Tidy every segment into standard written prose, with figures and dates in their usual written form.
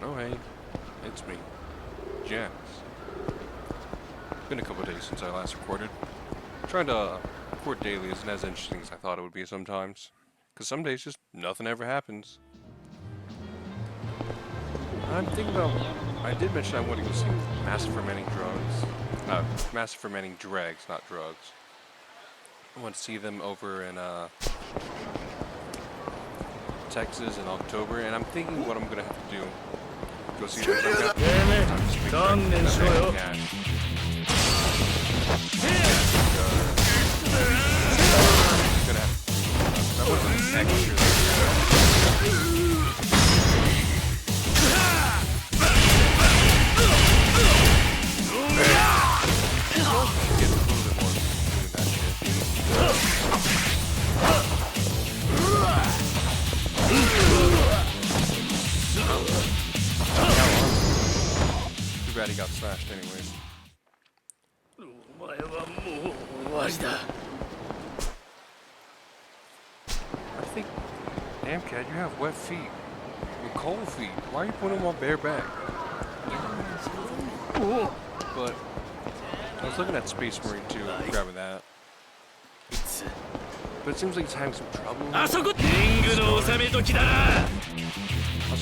Oh hey, it's me, Jacs. Been a couple days since I last recorded. Trying to record daily isn't as interesting as I thought it would be sometimes. Cause some days just nothing ever happens. I'm thinking about, I did mention I want to go see Massive Fermenting Dregs, not drugs. I want to see them over in Texas in October, and I'm thinking what I'm gonna have to do. Go see them. Too bad he got slashed anyways. I think, damn cat, you have wet feet. And cold feet. Why are you putting them on bare back? But I was looking at Space Marine 2, grabbing that. But it seems like he's having some trouble. Also,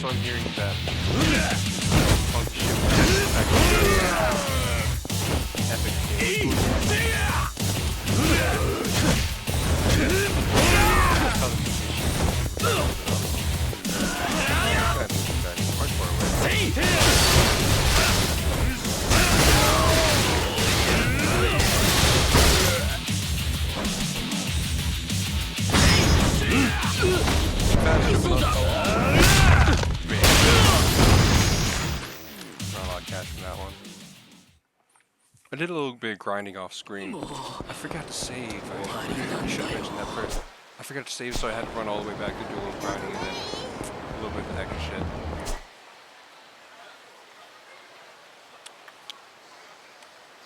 I'm hearing that punk shit epic. I did a little bit of grinding off screen. I forgot to save. I should have mentioned that first. I forgot to save, so I had to run all the way back to do a little grinding and then a little bit of extra shit.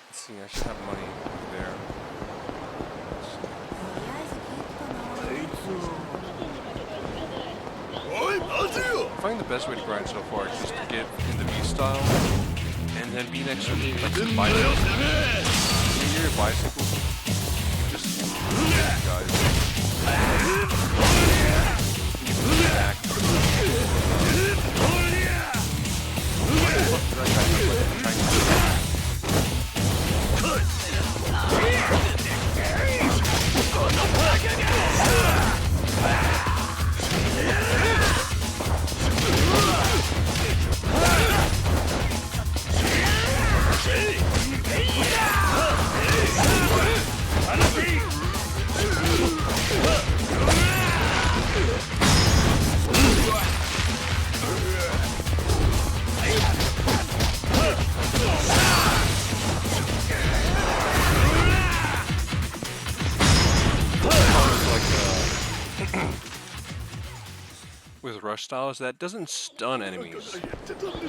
Let's see, I should have money there. I find the best way to grind so far is just to get in the V style. And then be next to like some bicycles. When you're a bicycle, just guys. Back. With rush styles, that doesn't stun enemies. It doesn't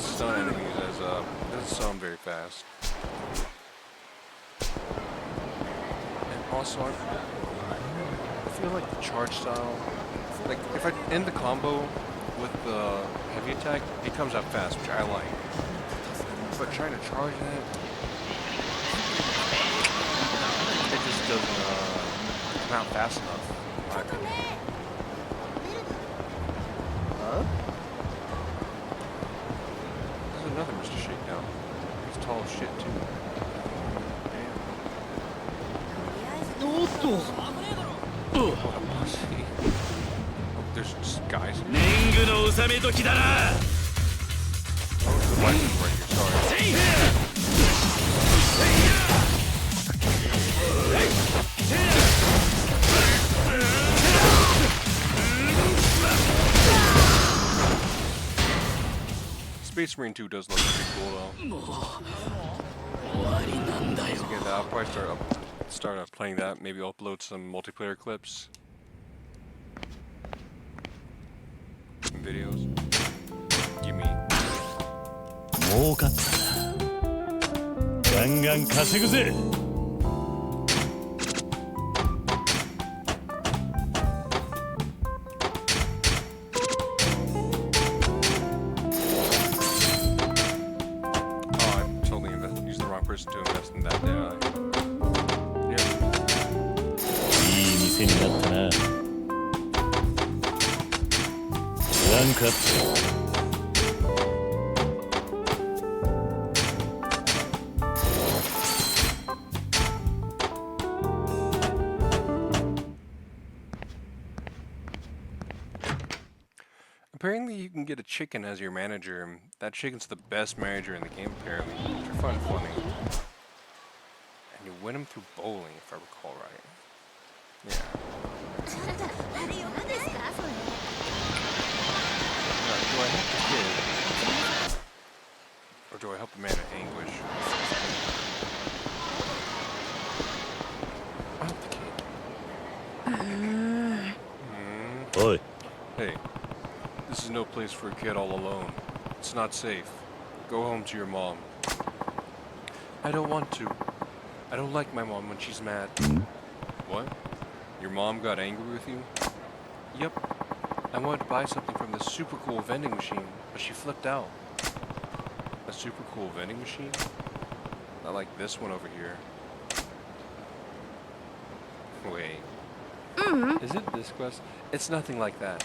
stun enemies as it doesn't stun them very fast. And also, I feel like the charge style, like if I end the combo with the heavy attack, it comes out fast, which I like. But trying to charge that, it just doesn't come out fast enough, in my opinion. There's another Mr. Shakedown. He's tall as shit too. Damn. What a pussy. Oh, there's just guys. Oh, the license right here, sorry. Space Marine 2 does look pretty cool though. Once again, I'll probably start playing that, maybe upload some multiplayer clips. Some videos. Gimme. 儲かったな。ガンガン稼ぐぜ。んかった。 Apparently you can get a chicken as your manager, and that chicken's the best manager in the game apparently, which I find funny. And you win him through bowling, if I recall right. Yeah. Now, do I help the kid? Or do I help the man in anguish? I help the kid. Oi. Hey. This is no place for a kid all alone. It's not safe. Go home to your mom. I don't want to. I don't like my mom when she's mad. What? Your mom got angry with you? Yep. I wanted to buy something from this super cool vending machine, but she flipped out. A super cool vending machine? Not like this one over here. Wait. Is it this quest? It's nothing like that.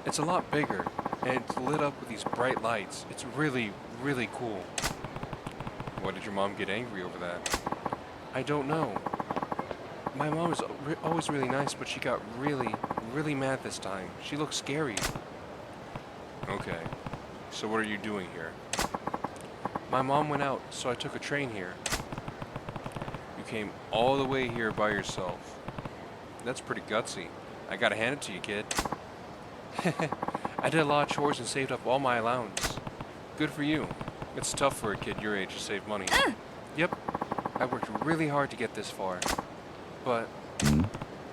It's a lot bigger, and it's lit up with these bright lights. It's really, really cool. Why did your mom get angry over that? I don't know. My mom is always really nice, but she got really, really mad this time. She looks scary. Okay, so what are you doing here? My mom went out, so I took a train here. You came all the way here by yourself. That's pretty gutsy. I gotta hand it to you, kid. I did a lot of chores and saved up all my allowance. Good for you. It's tough for a kid your age to save money. Yep. I worked really hard to get this far. But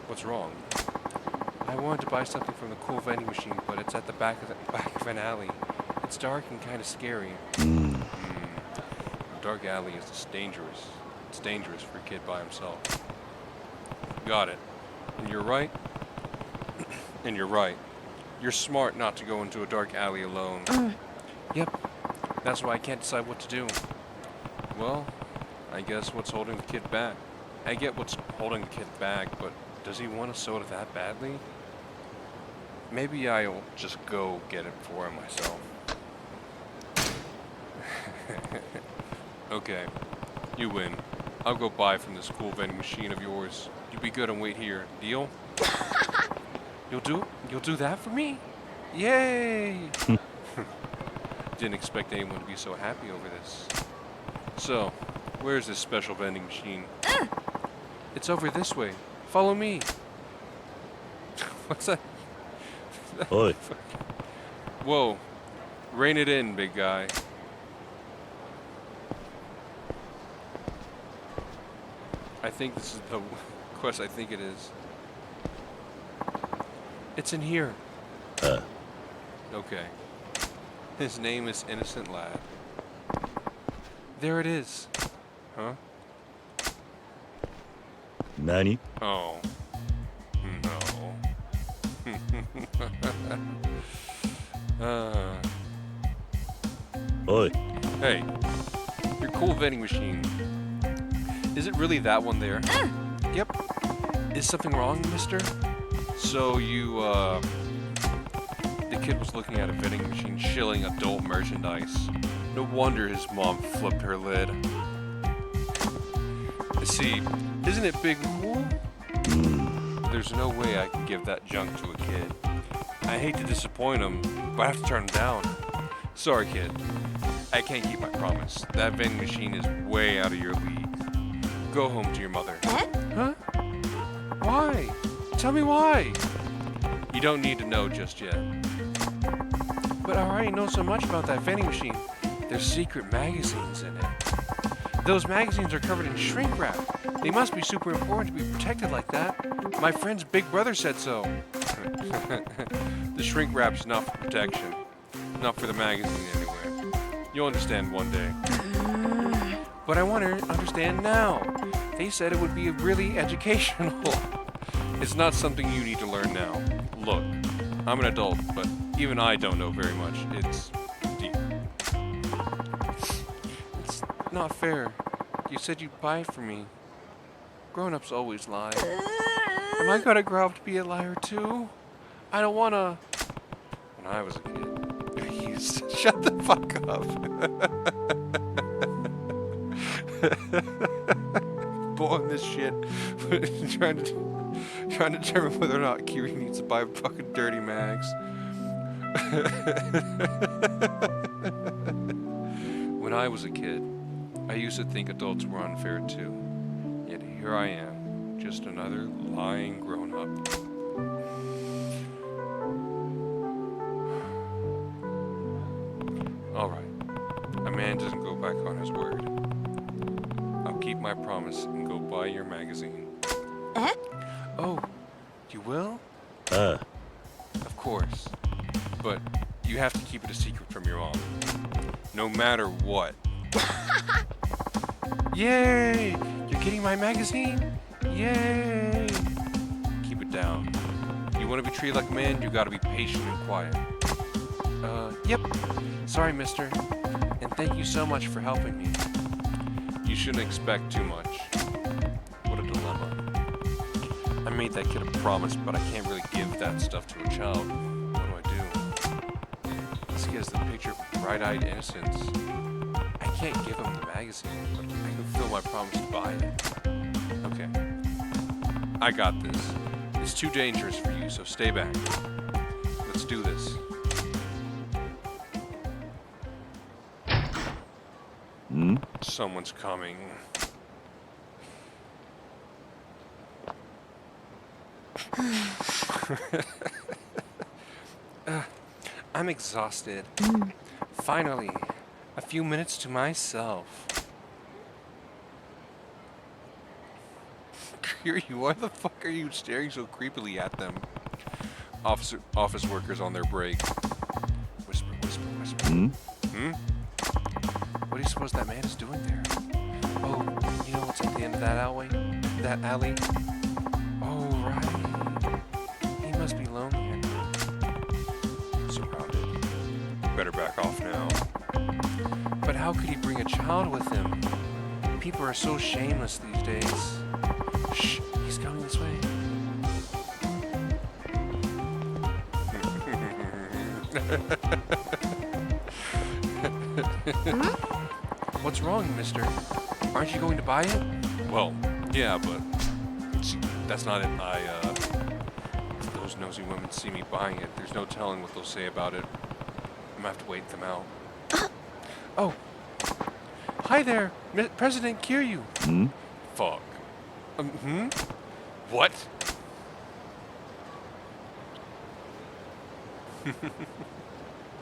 what's wrong? I wanted to buy something from the cool vending machine, but it's at the back of an alley. It's dark and kind of scary. A dark alley is just dangerous. It's dangerous for a kid by himself. Got it. And you're right. And you're right. You're smart not to go into a dark alley alone. Yep. That's why I can't decide what to do. Well, I guess what's holding the kid back? I get what's holding the kid back, but does he want a soda that badly? Maybe I'll just go get it for him myself. Okay. You win. I'll go buy from this cool vending machine of yours. You be good and wait here. Deal? You'll do that for me? Yay! Didn't expect anyone to be so happy over this. So, where's this special vending machine? It's over this way. Follow me. What's that? Oi. Whoa. Rein it in, big guy. I think this is the quest I think it is. It's in here. Okay. His name is Innocent Lad. There it is. Huh? Nani? Oh. No. Oi. Hey. Your cool vending machine. Is it really that one there? Yep. Is something wrong, mister? So you, the kid was looking at a vending machine shilling adult merchandise. No wonder his mom flipped her lid. See, isn't it big and cool? There's no way I can give that junk to a kid. I hate to disappoint him, but I have to turn him down. Sorry, kid. I can't keep my promise. That vending machine is way out of your league. Go home to your mother. Huh? Why? Tell me why. You don't need to know just yet. But I already know so much about that vending machine. There's secret magazines in it. Those magazines are covered in shrink wrap. They must be super important to be protected like that. My friend's big brother said so. The shrink wrap's not for protection. Not for the magazine anyway. You'll understand one day. But I want to understand now. They said it would be really educational. It's not something you need to learn now. Look, I'm an adult, but even I don't know very much. It's deep. It's not fair. You said you'd buy it for me. Grown-ups always lie. Am I gonna grow up to be a liar too? I don't wanna... When When I was a kid, I used to... Shut the fuck up. Pulling this shit. trying to determine whether or not Kiri needs to buy fucking dirty mags. When I was a kid, I used to think adults were unfair too. Yet here I am, just another lying grown-up. Alright, a man doesn't go back on his word. I'll keep my promise and go buy your magazine. Oh, you will? Of course. But you have to keep it a secret from your mom. No matter what. Yay! You're getting my magazine? Yay! Keep it down. You want to be treated like a man, you gotta be patient and quiet. Yep. Sorry, mister. And thank you so much for helping me. You shouldn't expect too much. What a dilemma. I made that kid a promise, but I can't really give that stuff to a child. What do I do? This kid has the picture of bright-eyed innocence. I can't give him the magazine, but I can fulfill my promise to buy it. Okay. I got this. It's too dangerous for you, so stay back. Let's do this. Someone's coming. I'm exhausted. Finally, a few minutes to myself. Why the fuck are you staring so creepily at them? Office workers on their break. Whisper, whisper, whisper. What do you suppose that man is doing there? Oh, you know what's at the end of that alley? That alley? Oh, right. He must be lonely. Surrounded. Better back off now. But how could he bring a child with him? People are so shameless these days. Shh, he's coming this way. What's wrong, mister? Aren't you going to buy it? Well, yeah, but that's not it. If those nosy women see me buying it, there's no telling what they'll say about it. I'm gonna have to wait them out. Oh, hi there, President Kiryu. Fuck. What?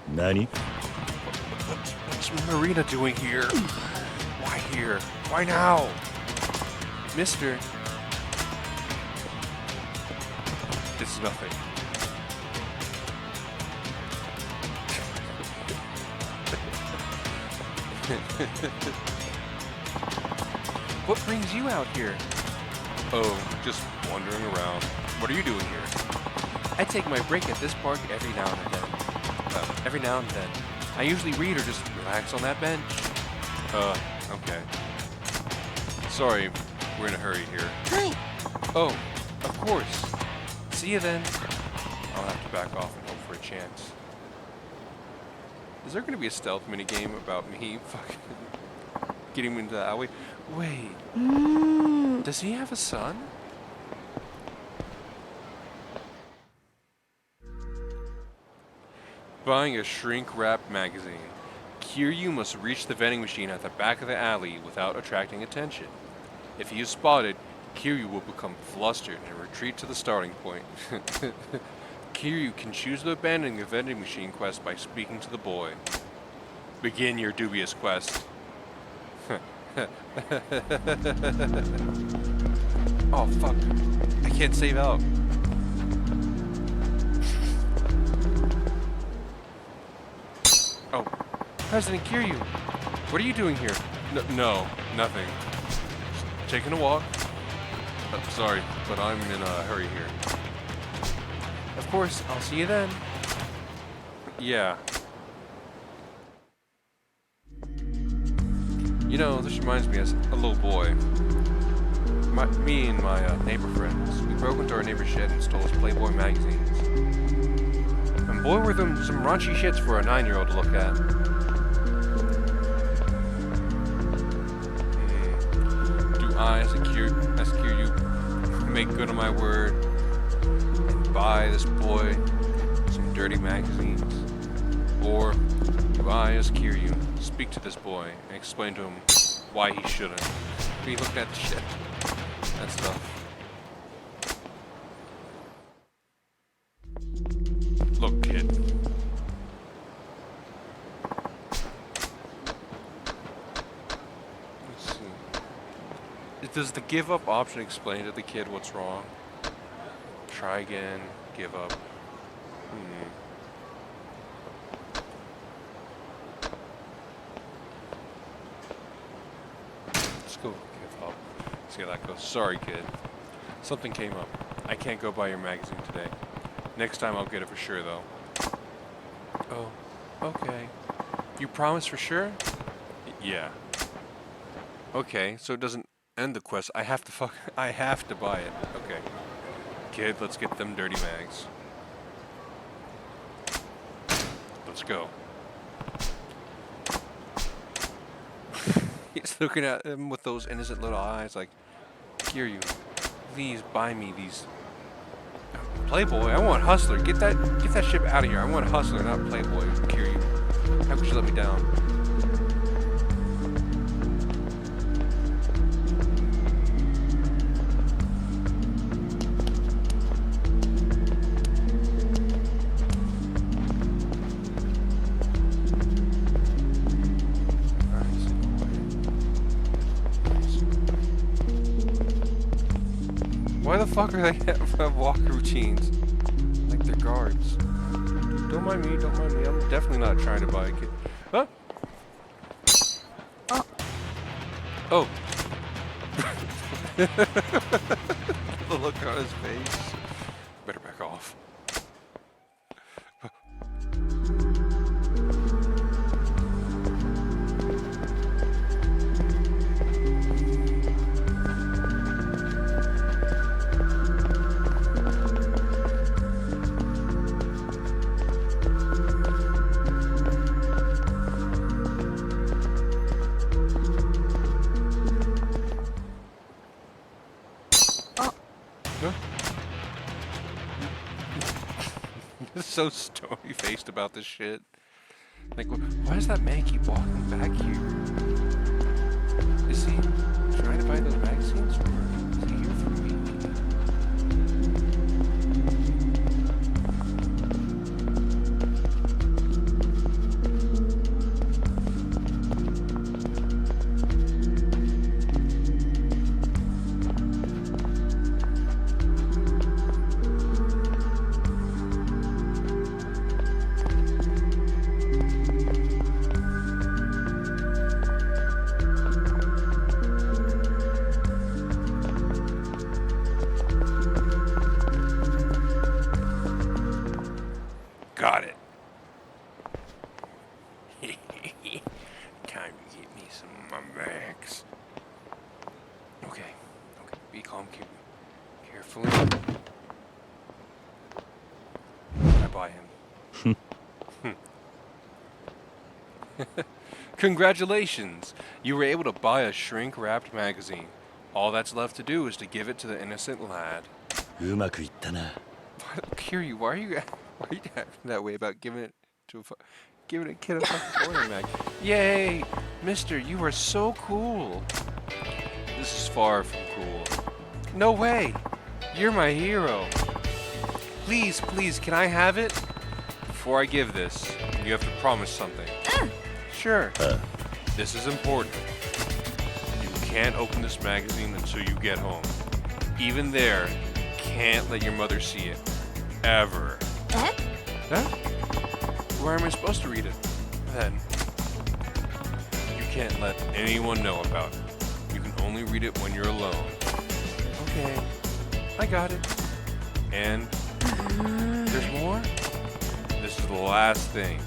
Nani? What's Marina doing here? Why here? Why now? Mister. It's nothing. What brings you out here? Oh, just wandering around. What are you doing here? I take my break at this park every now and then. I usually read or just relax on that bench. Okay. Sorry, we're in a hurry here. Hi. Oh, of course. See you then. I'll have to back off and hope for a chance. Is there going to be a stealth minigame about me fucking getting into the alley? Wait. Does he have a son? Buying a shrink-wrapped magazine. Kiryu must reach the vending machine at the back of the alley without attracting attention. If he is spotted, Kiryu will become flustered and retreat to the starting point. Kiryu can choose to abandon the vending machine quest by speaking to the boy. Begin your dubious quest. Oh fuck. I can't save out. Oh. President Kiryu, what are you doing here? No, nothing. Just taking a walk. Sorry, but I'm in a hurry here. Of course, I'll see you then. Yeah. You know, this reminds me as a little boy. Me and my neighbor friends, we broke into our neighbor's shed and stole his Playboy magazines. Boy, were them some raunchy shits for a 9-year-old to look at. Do I, as a Kiryu, make good on my word and buy this boy some dirty magazines? Or do I, as Kiryu, speak to this boy and explain to him why he shouldn't be looking at the shit? That stuff. Look, kid. Let's see. Does the give up option explain to the kid what's wrong? Try again, give up. Let's go give up. See how that goes. Sorry, kid. Something came up. I can't go buy your magazine today. Next time I'll get it for sure, though. Oh, okay. You promise for sure? Yeah. Okay, so it doesn't end the quest. I have to buy it. Okay. Kid, let's get them dirty mags. Let's go. He's looking at him with those innocent little eyes like, Kiryu, please buy me these. Playboy, I want Hustler. Get that ship out of here. I want Hustler, not Playboy. Kiryu, how could you let me down? Why the fuck are they have walk routines? Like they're guards. Don't mind me, don't mind me. I'm definitely not trying to buy a kid. Huh? Oh. The look on his face. Better back off. So stony-faced about this shit. Like, why does that man keep walking back here? Is he trying to buy those magazines, or is he here for me? Got it. Time to get me some of my mags. Okay. Be calm, kid. Carefully. I buy him. Congratulations! You were able to buy a shrink-wrapped magazine. All that's left to do is to give it to the innocent lad. うまくいったな。 Kiryu, why are you acting that way about giving it to giving a kid a fucking sporting mag? Yay! Mister, you are so cool. This is far from cool. No way! You're my hero. Please, can I have it? Before I give this, you have to promise something. Sure. This is important. You can't open this magazine until you get home. Even there, can't let your mother see it. Ever. Huh? Where am I supposed to read it? Then. You can't let anyone know about it. You can only read it when you're alone. Okay. I got it. And there's more? This is the last thing.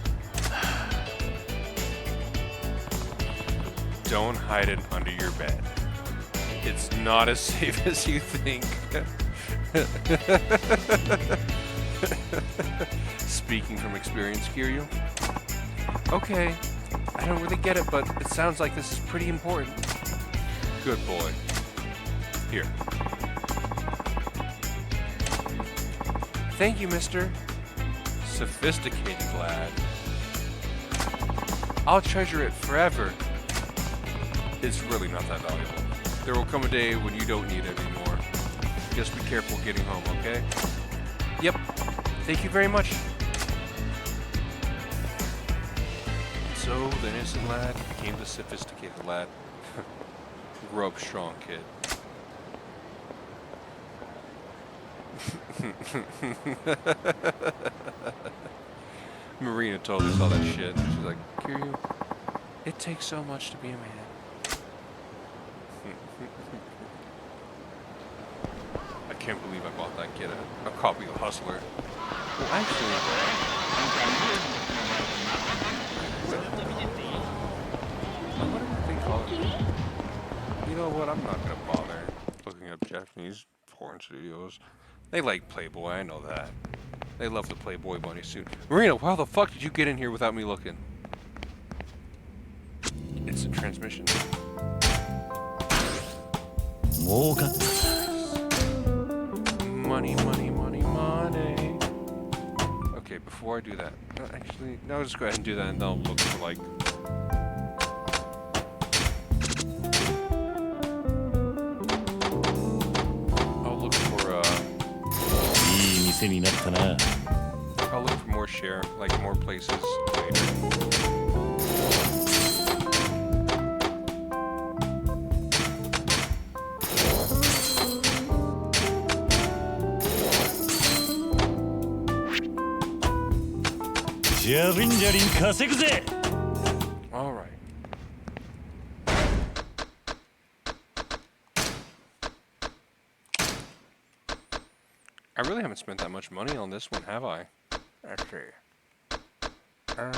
Don't hide it under your bed. It's not as safe as you think. Speaking from experience, Kiryu. Okay, I don't really get it, but it sounds like this is pretty important. Good boy. Here. Thank you, mister. Sophisticated lad. I'll treasure it forever. It's really not that valuable. There will come a day when you don't need it anymore. Just be careful getting home, okay? Yep. Thank you very much. So, the innocent lad became the sophisticated lad. Grow up strong, kid. Marina totally saw that shit. She's like, Kiryu, it takes so much to be a man. I can't believe I bought that kid a copy of Hustler. Well, actually, what do they call it? You know what? I'm not gonna bother looking up Japanese porn studios. They like Playboy, I know that. They love the Playboy bunny suit. Marina, how the fuck did you get in here without me looking? It's a transmission. Money, money, money, money. Okay, before I do that, actually, no, I'll just go ahead and do that and then I'll look for like... I'll look for, I'll look for more share, like more places later. All right. I really haven't spent that much money on this one, have I? Actually. I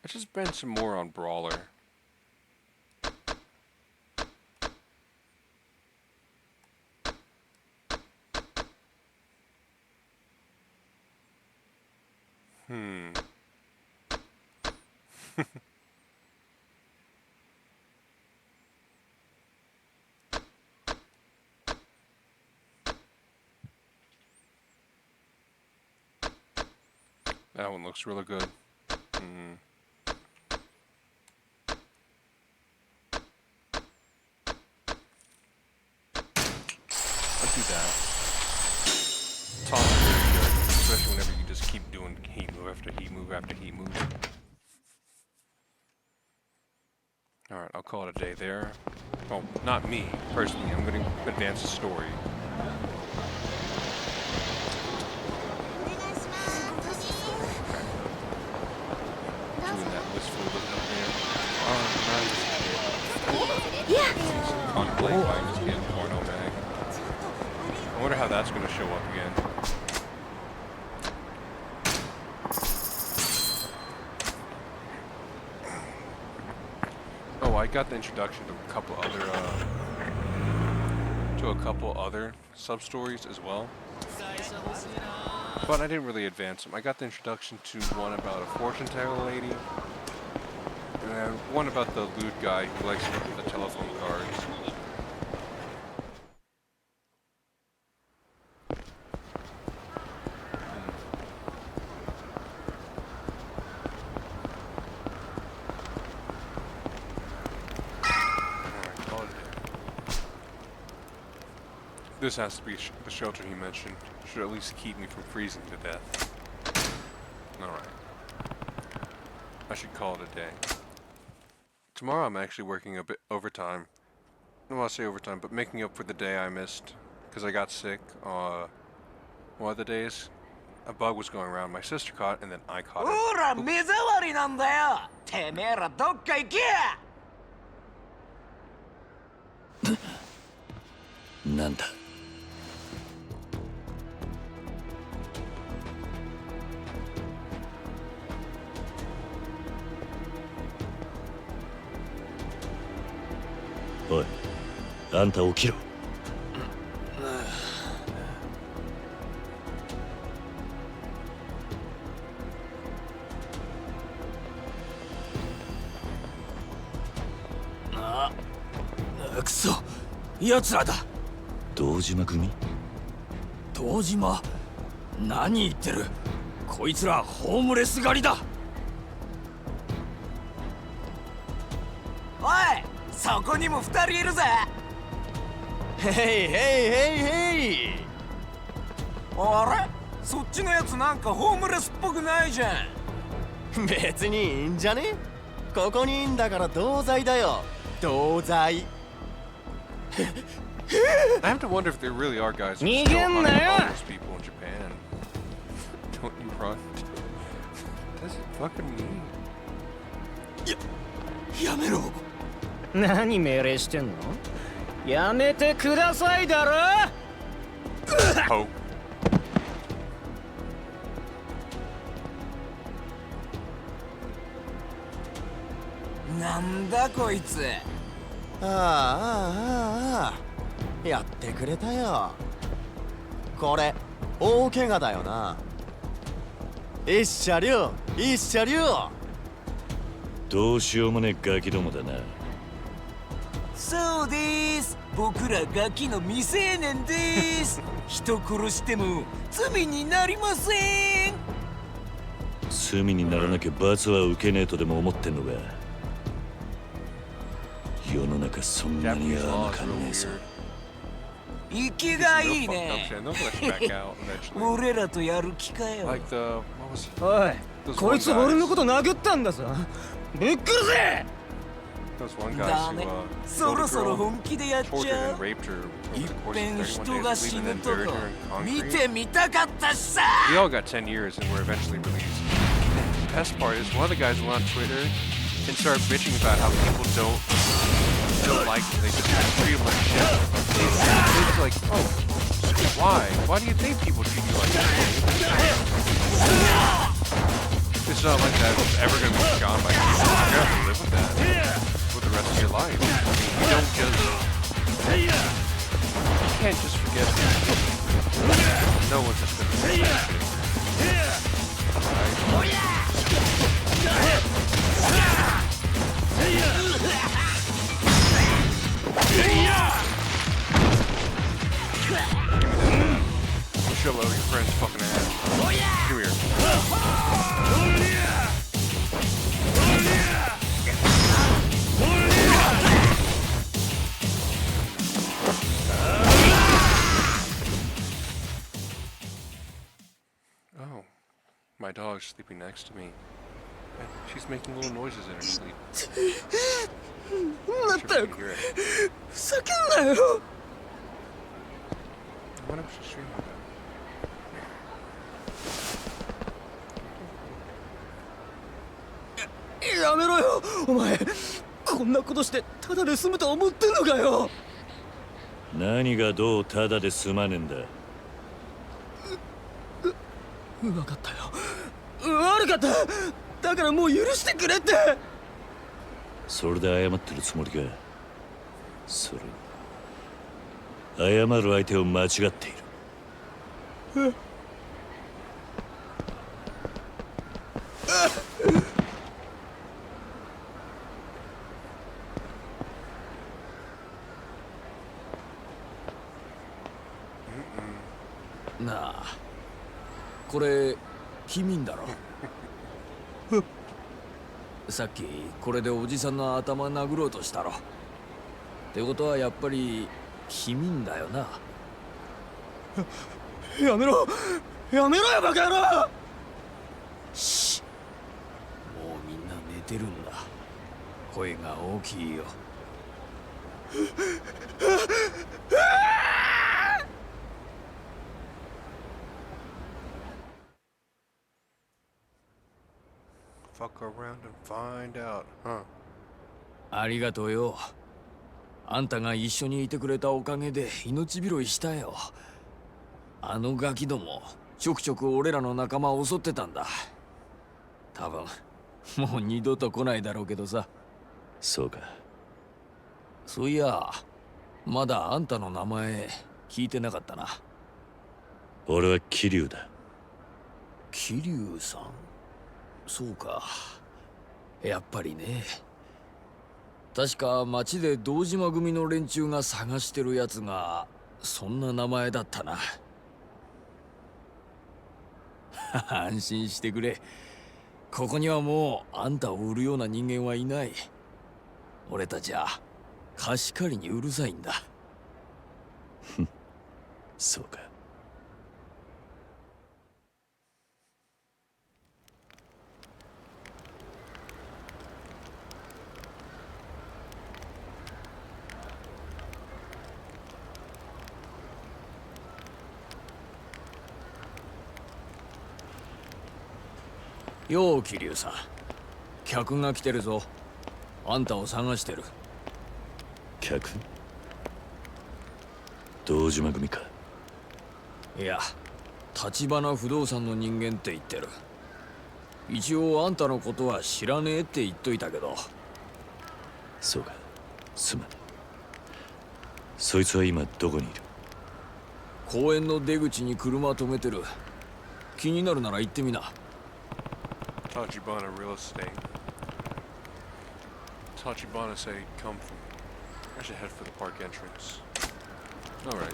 just spent some more on Brawler. That one looks really good. Let's do that. Toss is very good, especially whenever you just keep doing heat move after heat move after heat move. Alright, I'll call it a day there. Well, not me, personally. I'm going to advance the story. Doing that wistful look up there. Oh, nice. Yeah. Contemplating buying this kid porno bag. I wonder how that's going to show up again. Oh, I got the introduction to a couple other sub-stories as well. But I didn't really advance them. I got the introduction to one about a fortune teller lady, and one about the lewd guy who likes to look at the telephone cards. This has to be the shelter he mentioned. Should at least keep me from freezing to death. Alright. I should call it a day. Tomorrow I'm actually working a bit overtime. I don't want to say overtime, but making up for the day I missed. Because I got sick one of the days. A bug was going around. My sister caught it, and then I caught it. Nanda. あんた起きろ。くそ、奴らだ。堂島組？堂島？何言ってる。こいつらホームレス狩りだ。おい、そこにも2人いるぜ。ヘイヘイヘイヘイ。あれ、そっちのやつなんかホームレスっぽくないじゃん。別にいいんじゃね？ここにいんだから同罪だよ。同罪。I have to wonder if there really are guys who逃 still げん hunt なよ。 homeless people in Japan. Don't you run? That's fucking mean. やめろ。何命令してんの？やめてくださいだろ。 Hope. なんだこいつ。やってくれたよ。これ大怪我だよな。一車両一車両。どうしようもねえガキどもだな。そうです。僕らガキの未成年です。人殺しても罪になりません。罪にならなきゃ罰は受けねえとでも思ってんのか。世の中そんなに Japanese 甘 law is かね real えぞ。 weird. 息がいい Real ね。 fucked up shit. They'll let you back out eventually. 俺らとやる気かよ。 Like the what was it? おい、 Those こいつ one guys- 俺のこと殴ったんだぞ。ぶっ殺せ。 Those one guys だ who ね。 killed そ a ろそろ girl, 本気でやっち tortured ゃ and う。 raped her い over っ the course ぺん of 人 31が days, 死 leaving ぬ them と buried こ her in 見 concrete. てみたかったしさ。 We all got 10 years and were eventually released. The best part is one of the guys went on Twitter and started bitching about how people don't like them. They just treat them like shit. It's like, oh, why? Why do you think people treat you like that? It's not like that. It's ever gonna be gone by people. You're gonna have to live with that for the rest of your life. You don't just. You can't just forget that. No one's just gonna forget it. Shove out your friend's fucking ass. Come here. Oh, my dog's sleeping next to me. And she's making little noises in her sleep. なんだよ You hear it. ふざけんなよ。 I wonder if she's streaming that. やめろよお前。こんなことしてただで済むと思ってんのかよ。何がどうただで済まねえんだ。分かったよ。悪かった。だからもう許してくれって。それで謝ってるつもりか。それ謝る相手を間違っている。なあ、これ君んだろ。さっきこれでおじさんの頭殴ろうとしたろ。ってことはやっぱり君んだよな。やめろやめろよバカ野郎。しっ、もうみんな寝てるんだ。声が大きいよ。Fuck around and find out, huh? ありがとうよ。あんたが一緒にいてくれたおかげで命拾いしたよ。あのガキどもちょくちょく俺らの仲間を襲ってたんだ。多分もう二度と来ないだろうけどさ。そうか。そういやまだあんたの名前聞いてなかったな。俺は桐生だ。桐生さん。そうか、やっぱりね。確か町で堂島組の連中が探してるやつがそんな名前だったな。安心してくれ。ここにはもうあんたを売るような人間はいない。俺たちは貸し借りにうるさいんだ。そうか。よう桐生さん、客が来てるぞ。あんたを探してる。客？堂島組か。いや、橘不動産の人間って言ってる。一応あんたのことは知らねえって言っといたけど。そうか、すまん。そいつは今どこにいる？公園の出口に車止めてる。気になるなら行ってみな。Tachibana real estate. Tachibana say come from. I should head for the park entrance. Alright.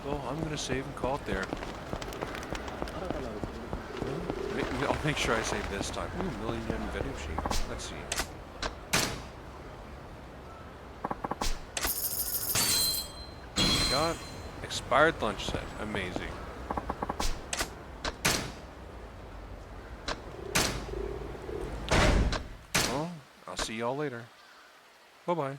Well, I'm gonna save and call it there. I'll make sure I save this time. Ooh, million yen vending machine. Let's see. Got expired lunch set. Amazing. Well, I'll see y'all later. Bye-bye.